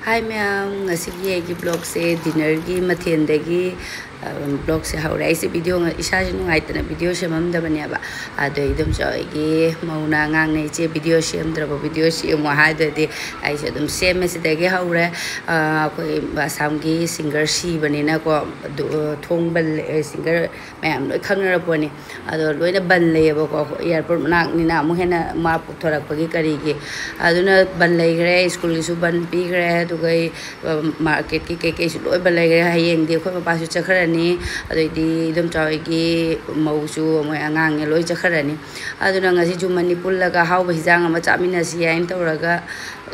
Hi ma'am ngasi blog se dinner gi mathen degi blog se haure ai se video isa nungaite na video shemam da banya ba ado idum choi gi mauna ngang nei che video shem dra ba video shi mo ha de de ai se dum sem se degi haure koi asam gi singer shi bani na ko thong bal singer ma'am लोई खंगरपनी अदो लोइना बन लेबो को airport मनाक निना मु हेना मा पुथरपगी करिगे अदुना बन लेग्रे school की सु बन पीग्रे दुगै मार्केट की के सु लोइ बन लेग्रे हयेंग दे खोय पासु चखरनी अदोइदी एकदम चावगी मौसु मोय अंगांग लोइ चखरनी अदुना ngasi ju manipur laga हाउ हिजांग अमा चामिनासि याइन तौरगा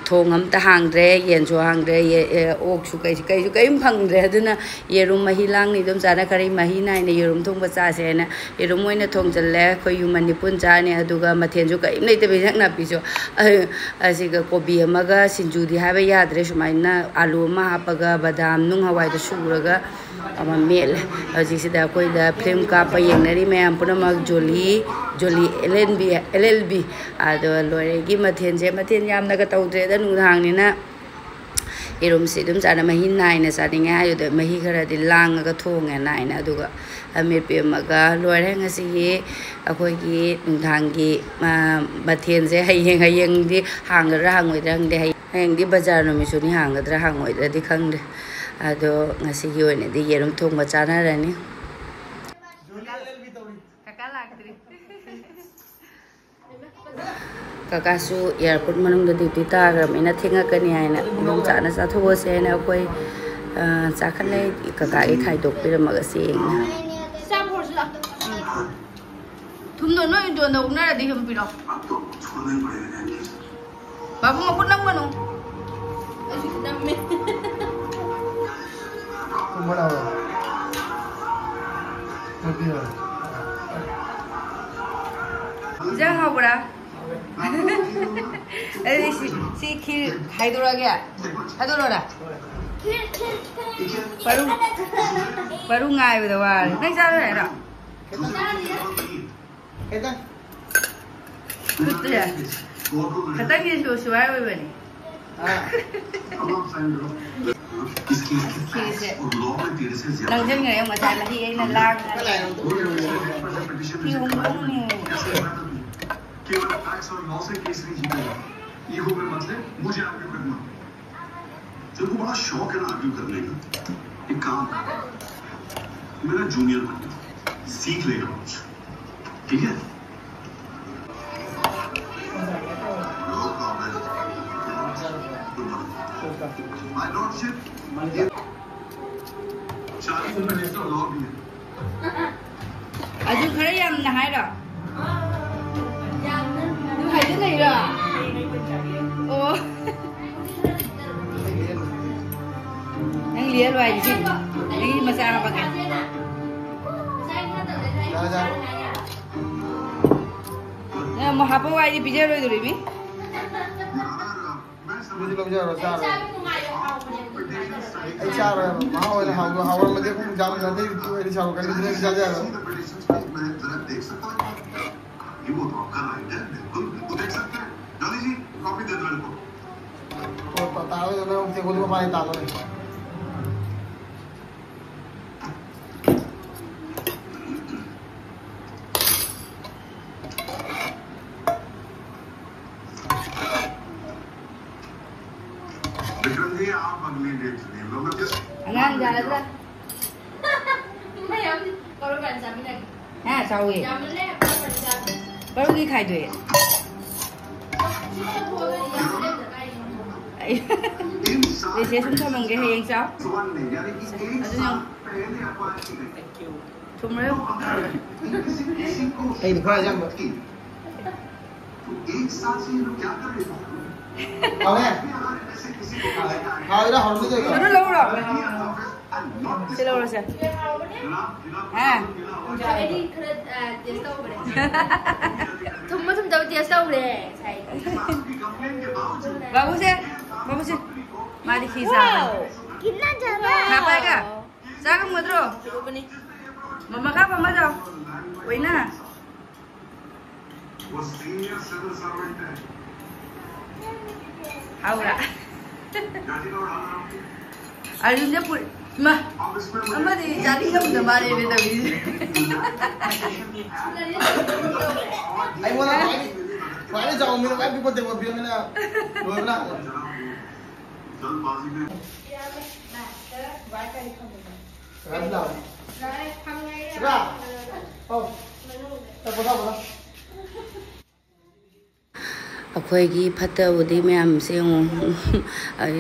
थोंग अम ता हांगद्रे येनसु हांगद्रे ये ओक सु कै फंगद्रे अदुना येरुम मही लांग नि दम जाना करि मही नाइ ने येरुम थोंग बचा से ना येरुम मोइना थोंग चले खोय यु मनिपुर जाने अदुगा मथेन जु कै नै ते बेजक ना पिसो असिगा कोबी अमगा सिंजु दि हाबे याद्रे सुमाइना आलू मा हापगा बादाम नुंग हवाई द सुरगा अमा मेल अजिसिदा कोइ दा फिल्म का पयेंगनरी मैम पुनमक जोली एलएलबी आदो लोरेगी मथेन जे मथेन यामना का तौद्रे दा नुहांगनिना येरुम से दुम जाना मही नाइना सादिंगा आयुद मही खरा दि लांगा थोंगे नाइना अदुगा अमीर पेमगा लोरे ngasi अखोइगी नुहांगी मथेन जे हयेंग दि हांगरा हांगोइदा हंगदे हयेंग दि बाजार नमिसुनि हांगद्रा हांगोइदा दि खंगदे अदो ngasi gi ओइने दि येरुम थोंबा चानारानि काका लागद्रि काकासु एयरपोर्ट मनंग ड्यूटी ताग्रमैना थेंगाकनी हायना दम चाना चाथोसे ना कोई चाखले काका के खाइदोकपिरमगा सेंगना थुमनो नो इदो न उनारा दि हम पिरो बाबू मपुन नंगनो अजि नम्मे कुमड़ा जा हाबरा अरे सी खीर हाइदोरा गया हाइदोरा परू ngai bida wa nai sa re ra eta kutra khata ki so swai we bani nang jen ngai ma sai la hi ai na lang ki hum ni केवल टैक्स और लॉ से case नहीं जीतेगा ये हो गए मतलब मुझे आर्ग्यू करना जब को बड़ा शौक है ना आर्ग्यू करने का एक काम मेरा जूनियर बन सीख लेगा कुछ ठीक है माय लॉर्डशिप 40 मिनट का लॉ भी है अजू खरे याम नहाय रा hay cái này rồi ô anh lia loài gì anh mà sao mà cái mà hấp vào đi bây giờ rồi đi mi bây giờ rồi sao rồi anh sao rồi mà hao mà देखो जाम जाते हैं sao cái gì जा जा ये वो तो आपका right है बिल्कुल बिल्कुल देख सकते हैं गांधी जी कॉपी दे दो इनको तो बताओ जो मैं उनसे गोली में पानी डालो विक्रम जी आप अगली डेट ले लो मैं अंगान जा रहा था मैं अब करो पैसा भी नहीं हां चाओगे बड़ोगी खाई दो ये सुन था मंगे है एक जाओ तुम रे ए दिखा जा एक साथ से लोग क्या कर रहे हो अबे हां इधर हॉर्न दे दो लो लो चलो लो से हां jadi keret tes tahu boleh. Tunggu tahu tes tahu boleh. Bagus ya, bagus ya. Mari kita. Kita jalan. Apa ya? Jangan mudro. Mama kapa maju. Wina. वो सीनियर सिविल सर्वेंट है Howrah Arjunnya pun mah ama di jadi kamu kemana ini tapi Ay wala Paano sa kung minum ay pipot mo bilang na luar na. Sarap daw. Sarap. Oh. Tapos. ꯑꯩꯈꯣꯏꯒꯤ ꯐꯠꯇꯕꯗꯤ ꯃꯌꯥꯝꯁꯦ ꯌꯦꯡꯉꯣ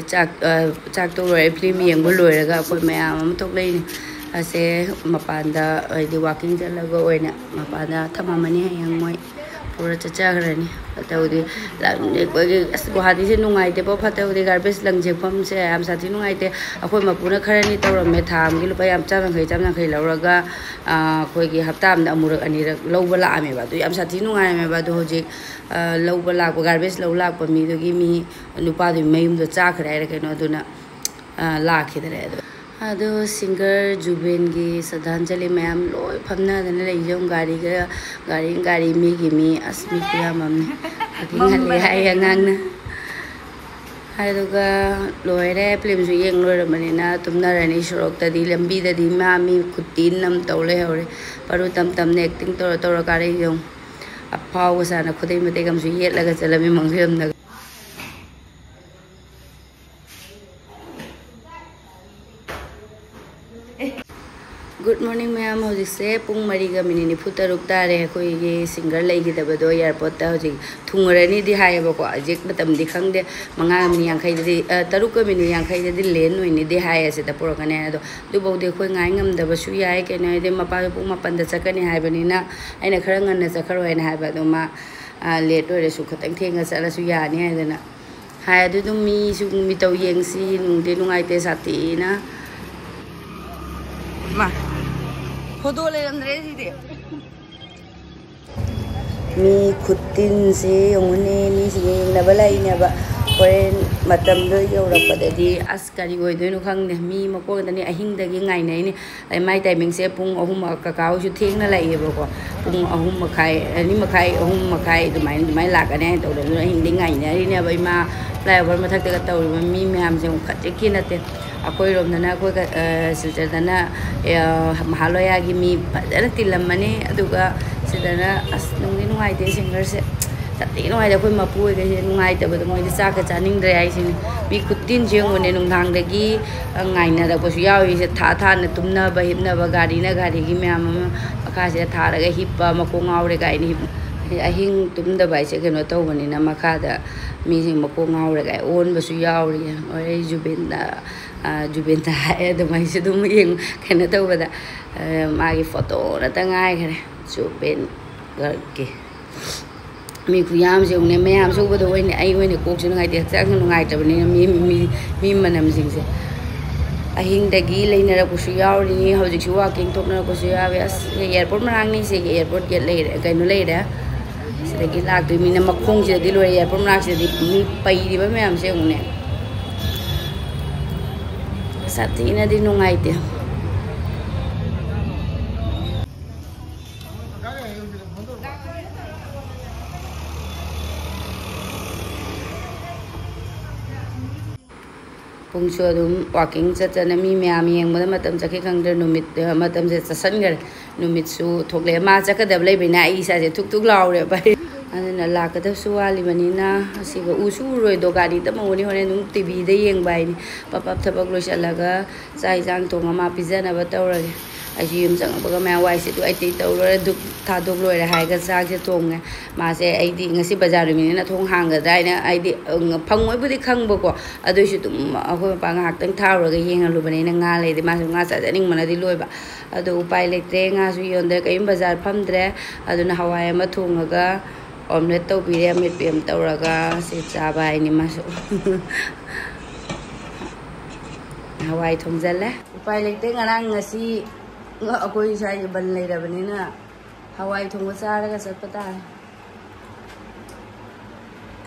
ꯆꯥꯛ ꯇꯣꯛꯂꯣꯏꯔꯦ film ꯌꯦꯡꯕ ꯂꯣꯏꯔꯒ ꯑꯩꯈꯣꯏ ꯃꯌꯥꯝ ꯑꯃ ꯊꯣꯛꯂꯛꯏꯅꯤ ꯑꯁꯦ ꯃꯄꯥꯟꯗ ꯍꯥꯏꯗꯤ ꯋꯥꯛꯀꯤꯡ ꯆꯠꯂꯒ ꯑꯣꯏꯅ ꯃꯄꯥꯟꯗ ꯊꯝꯃꯝꯃꯅꯤ ꯍꯌꯦꯡ ꯃꯣꯏ ꯄꯨꯔ ꯆꯠꯆꯈ꯭ꯔꯅꯤ ꯐꯠꯇꯕꯗꯤ ꯑꯩꯈꯣꯏꯒꯤ ꯑꯁ ꯒꯨꯋꯥꯍꯥꯇꯤꯁꯦ ꯅꯨꯡꯉꯥꯏꯇꯦꯕ ꯐꯠꯇꯕꯗꯤ ꯒꯥꯔꯕꯦꯖ ꯂꯪꯖꯦꯛꯐꯝꯁꯦ ꯌꯥꯝ ꯁꯥꯊꯤ ꯅꯨꯡꯉꯥꯏꯇꯦ ꯑꯩꯈꯣꯏ ꯃꯄꯨꯅ ꯈꯔꯅꯤ ꯇꯧꯔꯝꯃꯦ ꯊꯥ ꯑꯃꯒꯤ ꯂꯨꯄꯥ ꯆꯥꯝꯌꯥꯡꯈꯩ ꯂꯧꯔꯒ ꯑꯩꯈꯣꯏꯒꯤ ꯍꯞꯇꯥ ꯑꯃꯗ ꯑꯃꯨꯔꯛ ꯑꯅꯤꯔꯛ ꯂꯧꯕ ꯂꯥꯛꯑꯝꯃꯦꯕ ꯑꯗꯨ ꯌꯥꯝ ꯁꯥꯊꯤ ꯅꯨꯡꯉꯥꯏꯔꯝꯃꯦꯕ ꯑꯗꯣ ꯍꯧꯖꯤꯛ ꯂꯧꯕ ꯂꯥꯛꯄ ꯒꯥꯔꯕꯦꯖ ꯂꯧ ꯂꯥꯛꯄ ꯃꯤꯗꯨꯒꯤ ꯃꯤ ꯅꯨꯄꯥꯗꯨꯒꯤ ꯃꯌꯨꯝꯗꯣ ꯆꯥꯈ꯭ꯔꯦ ꯍꯥꯏꯔ ꯀꯩꯅꯣ ꯑꯗꯨꯅ ꯂꯥꯛꯈꯤꯗ꯭ꯔꯦ ꯑꯗꯣ ꯁꯤꯡꯒꯔ ꯖꯨꯕꯦꯟꯒꯤ ꯁ꯭ꯔꯗꯥꯟꯖꯂꯤ ꯃꯌꯥꯝ ꯂꯣꯏ ꯐꯝꯅꯗꯅ ꯂꯩꯖꯧ ꯒꯥꯔꯤ ꯃꯤꯒꯤ ꯃꯤ ꯑꯁ ꯃꯤ ꯈꯨꯌꯥꯝ ꯑꯃꯅꯤ ꯍꯥꯏ ꯑꯉꯥꯡꯅ ꯑꯗꯨꯒ ꯂꯣꯏꯔꯦ ꯐꯤꯂꯝꯁꯨ ꯌꯦꯡ ꯂꯣꯏꯔꯕꯅꯤꯅ ꯇꯨꯝꯅꯔꯅꯤ ꯁꯣꯔꯣꯛꯇꯗꯤ ꯂꯝꯕꯤꯗꯗꯤ ꯃꯤ ꯈꯨꯇꯤꯟ ꯑꯃ ꯇꯧ ꯂꯩꯍꯧꯔꯦ ꯄꯔꯨ ꯇꯝꯅ ꯑꯦꯛꯇꯤꯡ ꯇꯧꯔ ꯀꯥꯔꯛꯏ ꯌꯦꯡꯉꯨ ꯑꯐꯥꯎꯕ ꯁꯥꯅ ꯈꯨꯗꯩ ꯃꯇꯦꯛ ꯑꯃꯁꯨ ꯌꯦꯠꯂꯒ ꯆꯠꯂꯝꯃꯤ ꯃꯪꯐꯤꯂꯝꯗꯒ Good morning ma'am hojikse pung 4:46 tare akhoi singer leigidabado airport ta hojik thungrani di hayabako ajek matam di khangde 5:50 di 3:50 di len oini di haya se ta porokane ado dubode khoi ngai ngamdaba su yai kena de mapa pung 4 da chakani haibanina aina khara nganna chakharo aina haiba do ma late ore su khatang thenga chala su yani haidana hai adu dum mi su mi taw yengsi nungde nungaite sathina ma Foto leramdre sidi mi khutin se yongune mi se yengnaba lainaba horen matamdo yorakpadadi askari oidoino khangde mi makodani ahingdagi ngainaini mai timing se pung 3 kakao su thengna laiyebako pung 3:30 dumai lakane tawdanu ahingdi ngainari ne bai ma flyover mathakta tawriba mi myam se khatte kinate akoi romdana akoi silchardana mahaloyagi mi fajana tilamani aduga sidana as nungni nungaite singer se sati nungaite akoi mapu ge nungaite badu moi di chaka chaningdre ai sin mi khutin jengone nungdangdagi ngaina da ko su yawi se tha na tumna ba hipna ba gari gi myam akha se tharaga hippa makong aure ga ni ahing tumda bai se keno tawbani na makada mi sing makong aure ga on ba su yawi ore Jubenta ada mai se dum yeng kana tawbada magi photo na tangai khare Juben garke mi khuyam se ne mayam su bodo oine ai oine kok su ngai de chak ngai tabani mi manam sing se ahing dagi leina ra ku su yauri hojik su walking tokna ku su yawe as airport marang ni se airport get leire kaino leire sidagi lak mi na makhong se di loi airport marang se di mi pai di ba mayam se ne sathina di nungaite pungsu adum walking chachana mi myam yengba matam chakhi khangdre numit matam se chasangar numit su thokle ma chakadab leibina isa je thuk laure bai aduna lakada suwali banina asiba usu roi do gari ta mawni hore nung tv de yeng bai ni papap thabak loisalaga chai jang tonga ma pizana ba tawrage aji yum chang ba ma wai se du ai te tawlore duk tha dok loi hai ga chak se tonga ma se ai di ngasi bazar mi na thong hang ga dai na ai di phangoi bu di khang ba ko adu su tum akoi pa nga tang thawraga yeng alu bani na nga le di ma su nga cha janing mana di loi ba adu upai lektre nga su yonde kaim bazar fangdre aduna hawai ma thonga omelette tau pire mit pm tauraga se chaba ini masuk hawai thongjalle upai lekte ngarang ngasi akoi sai ban leirabani na hawai thongba charaga chapata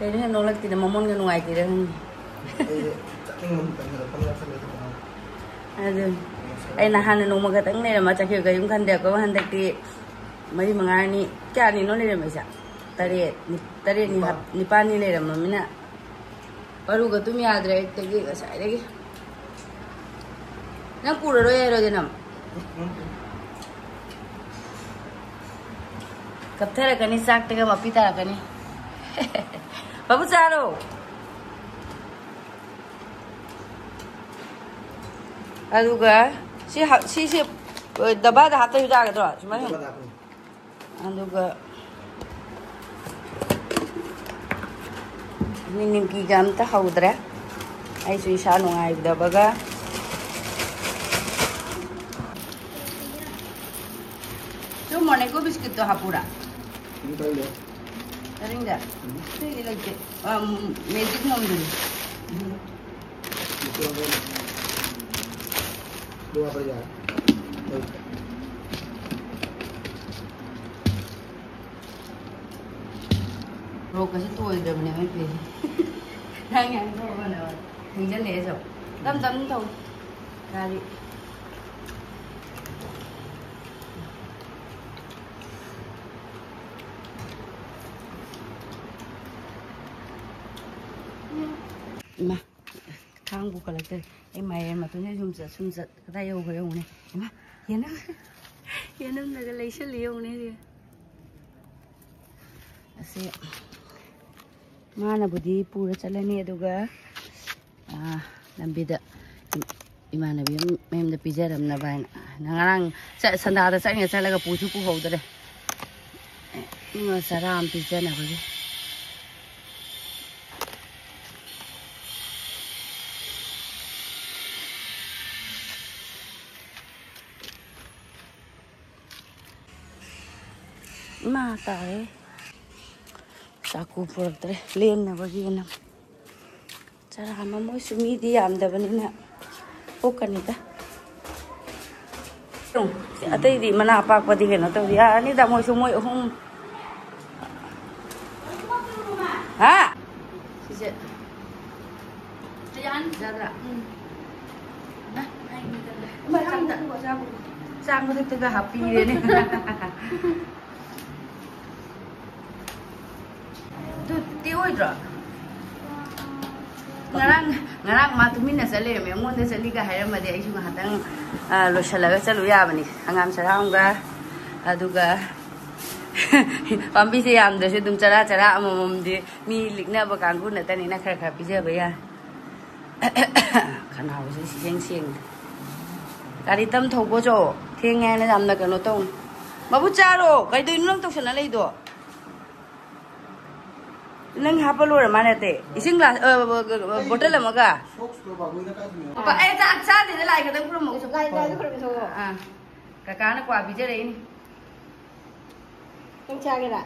kaina nolakti na mamon ga nungai tira adu ai na han no maga tang ne ma chakhe ga yum khan de ko han dakti mari mangani kya ni no le mai sa tare ni nipani le ramamina Baru ka tum yadre tagi ka sai lagi. Nang pura ro yero denam. Kapthara kani sak tega mapita kani. Babu charo. Aduga si daba da hata yuda ga dro. Sumai. Aduga Nim ki gam ta khutre. Ai su isa nungai da baga. So morning ko biscuit to hapura. Karing da. Ini lagi. Magic mom dulu. Dua apa ya? Rồi cái tôi được này mấy gì hai ngàn thôi mà nào mình chân để rồi tấm thôi ra đi mà khang buka lại đây em mày mà tôi nhớ zoom giật cái tay yêu cái ông này mà hiền lắm là cái lấy chất liệu này đi Asi mana budi pura chalani aduga lambida imana bi mem da pijaram na bain nangarang sanda da sai nga laga puchu pu hodare inga saram pijana budi ma tae Aku fangdre len na bagi na cara mamo sumi di am da bani na okani ta si atai di mana apa apa di kena tu ya ni dah moi sumoi hum ha si je jangan jadra nah ai ni ta ma sang ta ko sang ko tu ga happy ni tiêu rồi ngarang mà tụi mình là sẽ lấy mấy món để sẽ đi cái hay mà để chúng ta đang lo sẽ lấy cái lúa bani angam sẽ làm cái aduga pambi sẽ làm để sẽ tụm chara mồm đi mi lịch na bạc ang cũng là tên này khá bây giờ bây giờ khán nào sẽ xiên cái đi tâm thầu có chỗ thiên nghe nó làm là cái nó tông mà bút cha rồi cái đôi nó tông sẽ nó lấy được Nang hapa lu mana te? Ising lah botol lah maga. Apa? Cak di dalam kita pun mau suka. Kakak anak kuah bijar ini. Yang cak kira.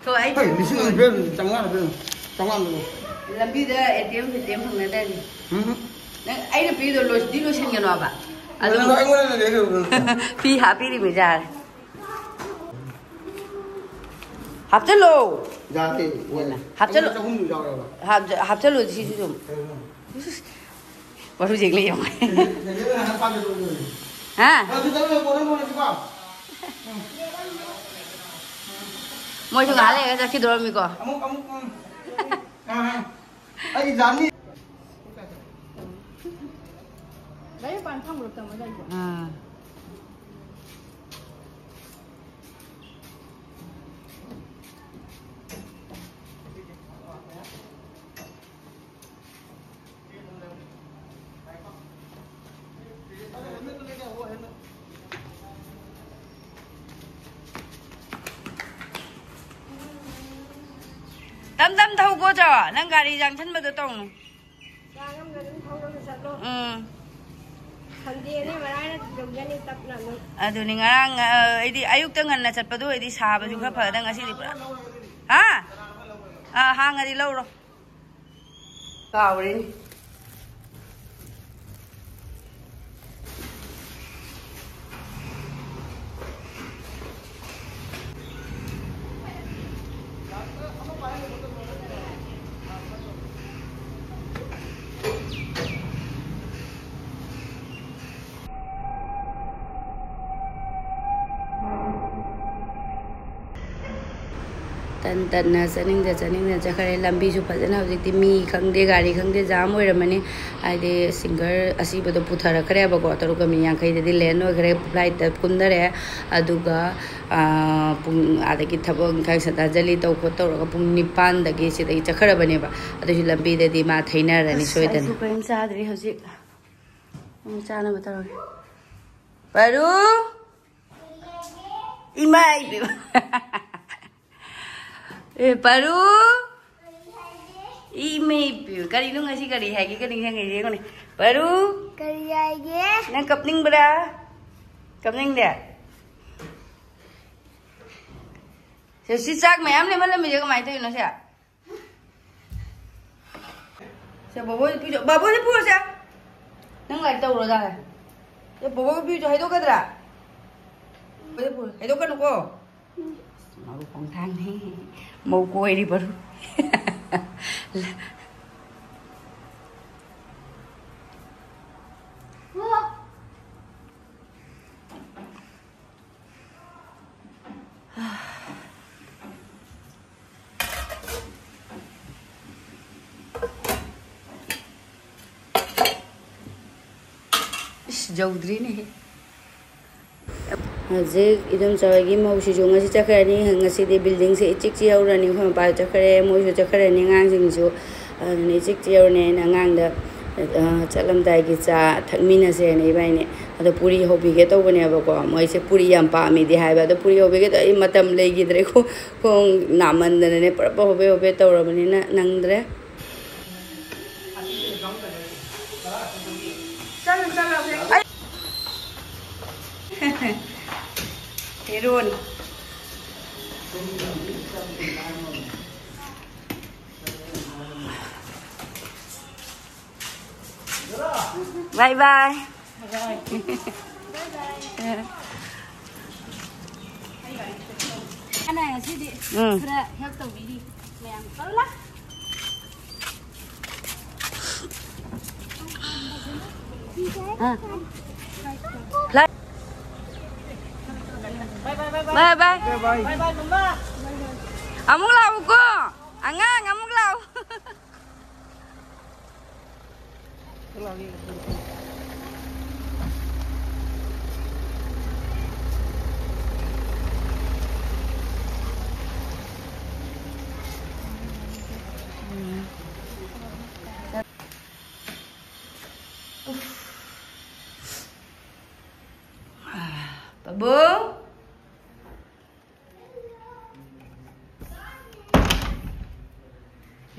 Thôi ấy. Hey, đi xin bên trong ăn rồi. Làm gì đó ATM không này đây. Ấy là bây giờ đi lo xin cái nào ba? Anh muốn để được. Phi happy đi bây giờ. 합절로. Dạ thì 합절로. không đủ rồi. 합절로 지시 좀. 바로 지글이요. 아. 뭐 좀 알래. 자 기도합니까? Anh dám đi. Đấy bạn không được cầm ở đây. 땀 타고 거죠? 난 가리장 천마도 똥. Aduh ni ngarang ini ayuk tangan na cat padu ini sahabat juga pada ngasih di pula. Ha? Hang di lauro. Kau ini. Tan zaning the Jakare Lambi to Padana, the me, Kangde, Gari, Kangde, Zam, where many I de singer, a sea, but the Putara Crab, got a Yanka, the Leno, grape, light, the Pundare, Aduga, Adakitabon, Kaisa, Jalito, Kotor, Punipan, the Gate, the Chakarabaneva, the Lambi, the Martina, and it's written. Super sadly, has it. Baru, Imai. Baru, email. Kali nung ngasih kali hai kali yang ini kau ni. Baru. Kali aja. Nang kapning bera, kapning dia. Sesuatu macam ni malam ni juga macam itu nasi. Siapa bawa pijo? Bawa ni pun siapa? Nang lagi tahu roda. Siapa bawa pijo? Hai tu kadra. Bawa pun. Hai tu kan uko. Mau pangtang ni. Mau kue di baru. Jauh dari ni. Aje idam cawagi mau si jonga si cakar ni ngasi di building si Echik chikhoure ni kau apa cakar mau si cakar ni ngang sing so ni Echik chikhoure ni ngang dah calam dah kita thakmina se ni bayi ni ada puri hobi kita tu ni apa kau mau si puri yang pami di hai ada puri hobi kita ini matam lagi dre ko naman dah ni perapa hobi tu orang ni nang dre. Irun. Bye bye. Ana ya sih di. Kira help tahu ini. Yang tahu lah. Bye bye. Bye bye mama. Amung lau ko. Angang amung lau. Babu.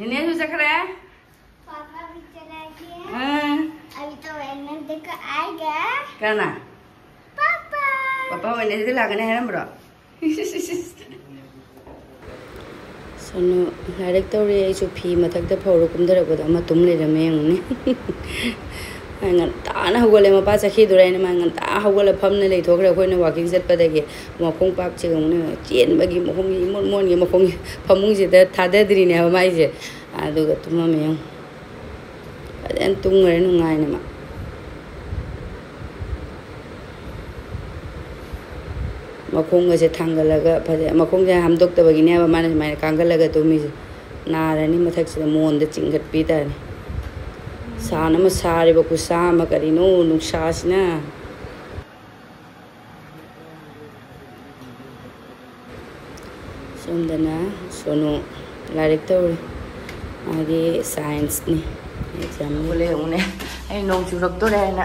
Ini susah keren. Papa bicara lagi. Abi tu enak dekat aja. Karena? Papa. Papa mana itu lah kena heran bro. Sono directory itu pi matak dah power kumdara bodoh ama tumle ramai yang ni. Ngan tanah hugale ma pas akhi durai na ngan ta hugale phamne le thokre khoi na walking set pa dage mokong pak che ngone chen bagi mokong mon ge mokong phamung je da thada dri ne ma mai je adu ga tuma me yang aden tung re nu ngai ne ma mokong ge je thangala ga pha mokong je ham dok ta bagi ne ba ma mai kangala ga tumi na ra ni mathak se mon de chingat pi ta ni Sana masari ba kusama karino nung shas na. Sundana sono director agi science ni. Exam boleh une. Ai nong churak to re na.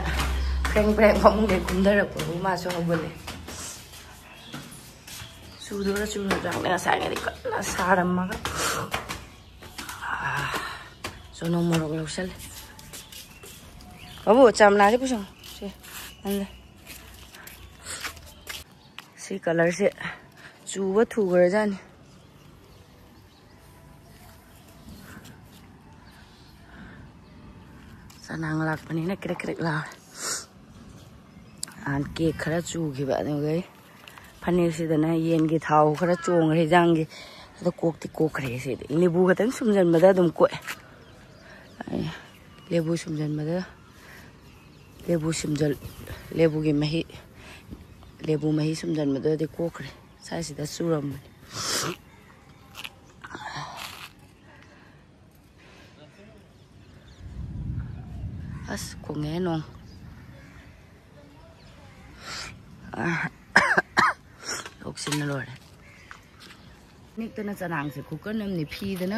Preng phom de kumdara ko ma so boleh. Sudora rang na sa ngai ka saram ma. Sono morok lausal. Babu cam lari pusing, si, anda, si color si, cuba tu kerja ni, senang lak pani nak kira lah, anke kerja cuci baat ni gay, pani si dana yen kita tahu kerja cuang kerja janggi, ada kok ti kok kerja si, ini bukan tan sumjan mada dum kue, lebu sumjan mada. Lebu simjal, lebu mahi simjal mada de kokre, saya sudah suram. as kung ngayon Oxin na lord. Nik to na sanang si kuko nam ni phi da na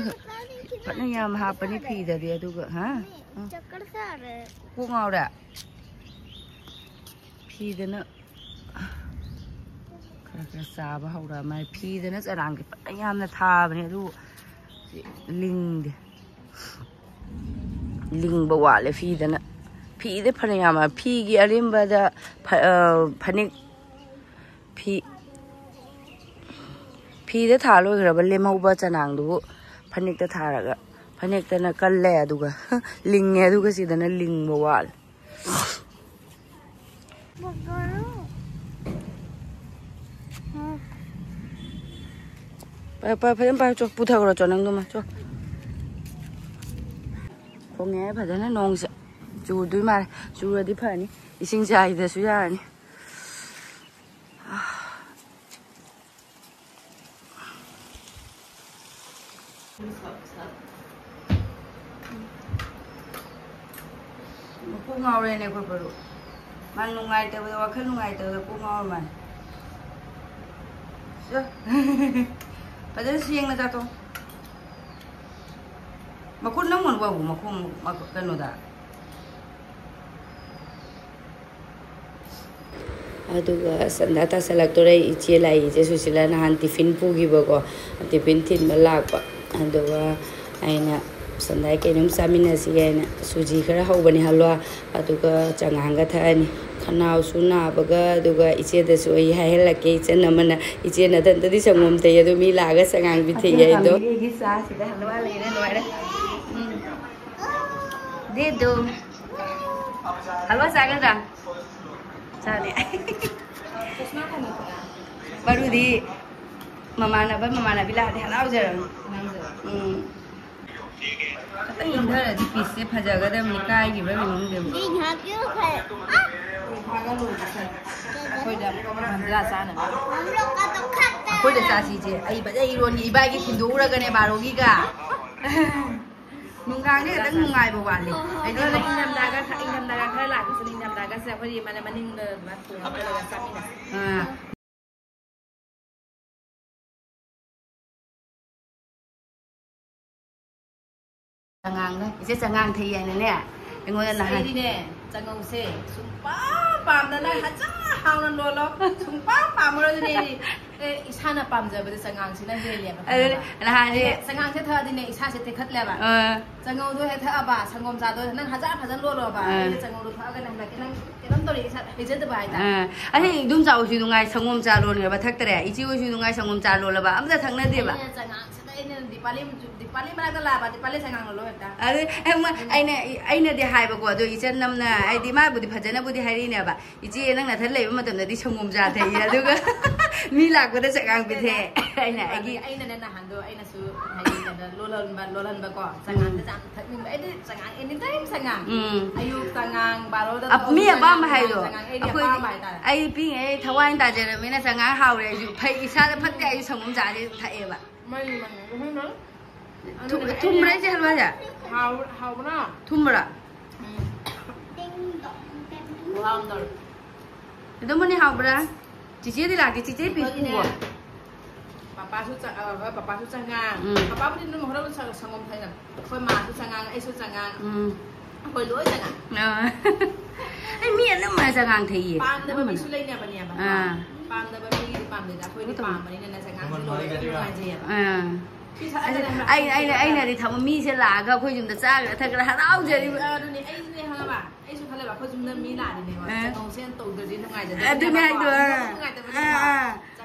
pat na yam ha pa ni phi da dia tu ha चक्कर से आ रहे हैं ku ngau da phi da na kara sa ba hau da mai phi da na sanang ki pat na yam na tha ba ni du ling ba wa le phi da na phi de pa na yam phi gi arim ba da phanik phi de tha loi gra ba le mau ba chanang du phanik ta tha ra ga phanik ta na kal le du ga ling nge du ga si da na ling ba wal pa cho pu tha ro cho nang du ma cho ko nge pha da na nong sa chu du ma chu ra di pha ni ising jai da su ya ni ku ngau re ne ko paru man Nungaite ba wa khan Nungaite ba ku ngau man so pa den sieng na ta to ma kun nang mon wa ma ku ma kan no da aduga sandata selectore ichi lai je susila na han tiffin pugi ba ko tiffin thin ma lak ba aduga aina sandai ke num samina si aina suji khara hobani halwa aduga changanga thani khanau suna baga aduga iche da su ai haela ke chen namana iche na dan di sangom te adu mi laga sangang bi the yai do gi sa si da halwa le ne loi da de do halwa sa ga da sa ne baru di mama na bila de halau jar kata indra di pisse phajaga da mi kai gi ba mi mum de दिन हाँ क्यों खाए koi da la sa na हम लोग का तो खाता koi da sa si je ai ba dai ron ni ba gi thin du ra ga ne ba ro gi ga nung gang ne dang nungai ba wa ni ai Ini lagi enam daga khai lại cái enam daga sẽ có gì mà là mình mà cùng với là samina. Sangang đấy, sẽ sangang thì vậy nè, cái ngôi là Cái gì nè, chẳng ngông xe, sung pa pam đó này, hả chắc hao nó lo lo, sung pa pam rồi đi, isa na pam giờ bây giờ sangang xin nó về liền. là hai đi, sangang thế thôi đi nè, isa sẽ thích lẹ bà. Chẳng ngông thôi thế à bà, chẳng ngông ra thôi, năng hả chắc lo lo bà, chẳng ngông thôi cái năng là cái năm tôi đi isa phải chết được bài ta. anh thì đúng sao chứ đúng ngay sangom cha luôn người bà thắc tệ, ý chí chứ đúng ngay sangom cha luôn là bà, âm ra thằng này đi bà. Dipali mana tu lah, dipali sangang lo itu. Em anh này đi hai bà quả rồi ý chân năm nè, ai đi mai bữa đi phải chân bữa đi hai đi nè bà, ý chí năng là thật lệ mà tầm này đi sangom cha thì là đúng không? Mi lạc của nó sẽ ngang bị thế, anh này anh này là hàng đồ, anh là số hay là lo lần bà quả, sangang thế thật nhưng mà anh sangang anh thấy sangang, ayu sangang baru đó. Mi ba mà hay rồi, ai pin ai tháo anh ta giờ mình là sangang hào rồi, phải ý sao phát đại sangom cha thì thấy bà. Mấy mà không nói. Thum đấy chứ hả vậy? Hào nó. Thum rồi. Hào rồi. Itu mana hau bera? Cici dia lagi cici pintu. Papa susah ngang. Papa pun itu mau orang susah sangom thay nè. Khoi mà susah ngang, ai susah ngang. Khoi lối thay nè. Ai miệng nó mà sang ngang thì. Pam dah bagi sulai ni apa ni apa? Pam dah bagi pam dah. Khoi ni pam ni nè sang ngang lối lối apa? Anh này thì thằng mi sẽ là cái khôi chúng ta cha thật là hắn áo gì đi. Anh này hả bà? Anh xuống thay là bà khôi chúng ta mi là đi này mà. Ông sẽ tổ được đến ngày giờ. Từ ngày rồi.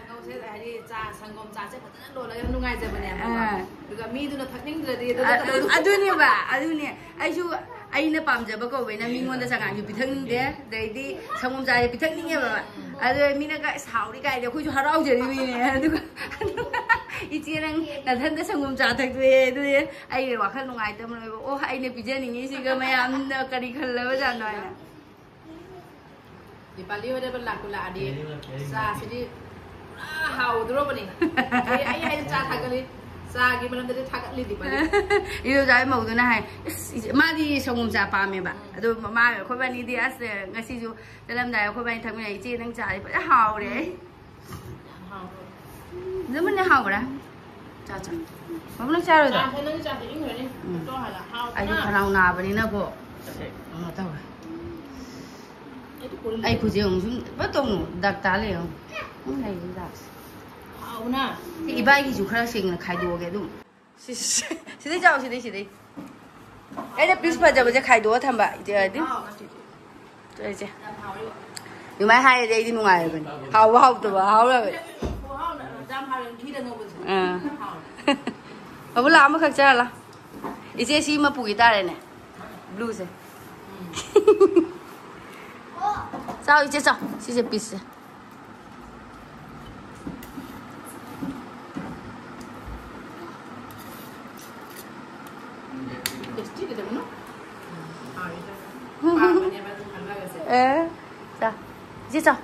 Ông sẽ là đi cha sang gom cha sẽ phải tận đồ là lúc ngày giờ mà nè. Rồi mi tu nó thật nín rồi đi. Adunia bà, adunia. Anh nó bám giờ bà cô vậy nè mi ngon ta sang ngày bị thương thế, đấy đi sang gom cha bị thương như vậy bà. Rồi mi nó cái sào đi cái để khôi chúng hắn áo gì đi mi nè. Ichi nang nathan da sangum cha thak tu ai wa khan nungai tam lo o ai ne pije ni si ga mayam kari khal la ja noi na di pali hoda bal lakula adi sa sidi hau dro bani ai cha thagali ꯆꯥꯒꯤ ꯃꯔꯝꯗꯗꯤ ꯊꯥꯒꯠꯂꯤꯗꯤꯕꯅꯤ 이러자 먹으나 해 마디 소금자 밤에봐 아도 마가 코바니디 아스 ngasi주 텔람다에 코바니 타면 이제 능 자리 봐 하오래 너무나 하오라 자자 먹는 자로다 자 해는 자도 인거니 또 하라 하오 아이고 가라우 나버리나 고 맞다 ai phụ dương chúng bắt tông đặc tá liền không này gì đặc 하오 나 이 바이 주 khá sinh là khai đùa cái đúng xí đi chào xí đi cái này please bây giờ khai đùa thầm vậy giờ đi chơi chứ nhưng mà hai đây đi ngoài rồi hào hào tụi hào rồi mà bữa làm mà khác chơi là 이제 xí mà phụ guitar này blues sao 이제 sao 이제 piece 자 이제 자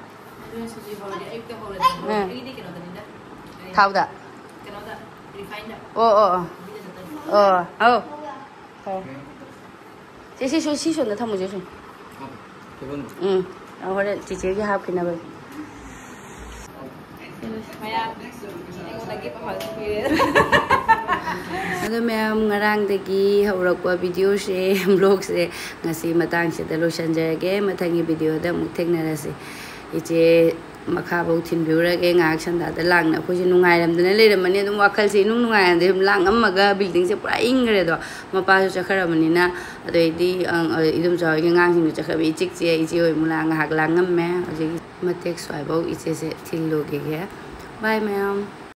thau đã chị xí xuân là thằng một chị xuân hồi đấy chị cái hộp kia nào vậy Hello ma'am, ngarangdagi hawrakwa video se vlog se ngasi matang se dalo sanjage mathangi video da muk theknarase iche makhabau thinbiurage ngak sanda da langna khoi nungai ramdana leiramani dum wakhal se nungai ande lang amaga building se pura ingre do mapa su chakharamani na adoi idum jaw ge ngang sing chakhabi chik che iche oi mula ngak langam me aje matek swai bau iche se thillo ge bye ma'am.